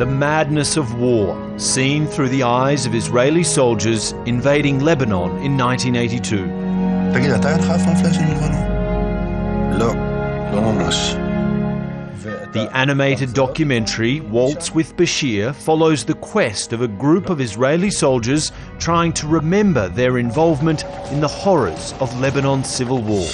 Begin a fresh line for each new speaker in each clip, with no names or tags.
The madness of war, seen through the eyes of Israeli soldiers invading Lebanon in 1982.
תגיד, אתה אין לך אף פעם פלאש עם לבנון? לא, לא ממש.
The animated documentary, Waltz with Bashir, follows the quest of a group of Israeli soldiers trying to remember their involvement in the horrors of Lebanon's civil war.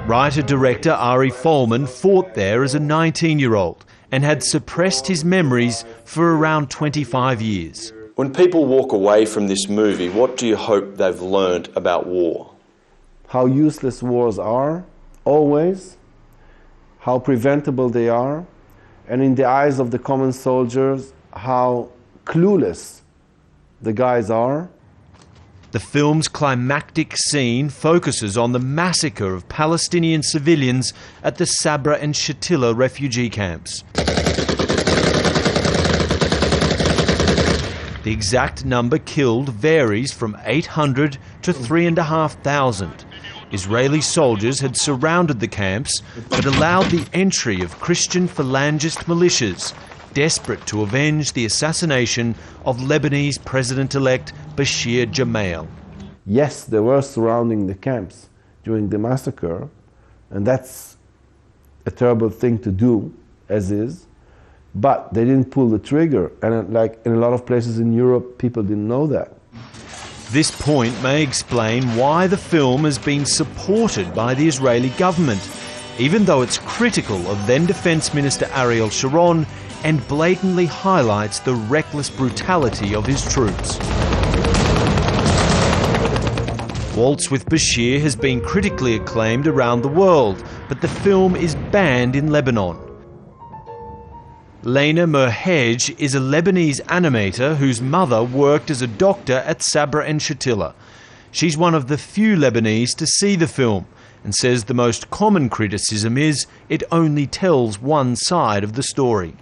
Writer-director Ari Folman fought there as a 19-year-old and had suppressed his memories for around 25 years.
When people walk away from this movie, what do you hope they've learned about war?
How useless wars are, always, how preventable they are, and in the eyes of the common soldiers, how clueless the guys are.
The film's climactic scene focuses on the massacre of Palestinian civilians at the Sabra and Shatila refugee camps. The exact number killed varies from 800 to 3,500. Israeli soldiers had surrounded the camps but allowed the entry of Christian Phalangist militias, desperate to avenge the assassination of Lebanese President-elect Bashir Gemayel.
Yes, they were surrounding the camps during the massacre, and that's a terrible thing to do, as is. But they didn't pull the trigger, and like in a lot of places in Europe, people didn't know that.
This point may explain why the film has been supported by the Israeli government, even though it's critical of then Defence Minister Ariel Sharon and blatantly highlights the reckless brutality of his troops. Waltz with Bashir has been critically acclaimed around the world, but the film is banned in Lebanon. Lena Merhej is a Lebanese animator whose mother worked as a doctor at Sabra and Shatila. She's one of the few Lebanese to see the film and says the most common criticism is it only tells one side of the story.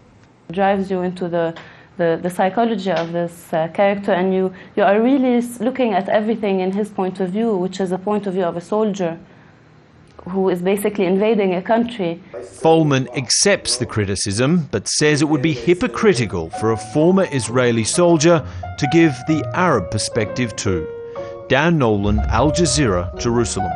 It drives you into the psychology of this character, and you are really looking at everything in his point of view, which is a point of view of a soldier who is basically invading a country.
Folman accepts the criticism, but says it would be hypocritical for a former Israeli soldier to give the Arab perspective too. Dan Nolan, Al Jazeera, Jerusalem.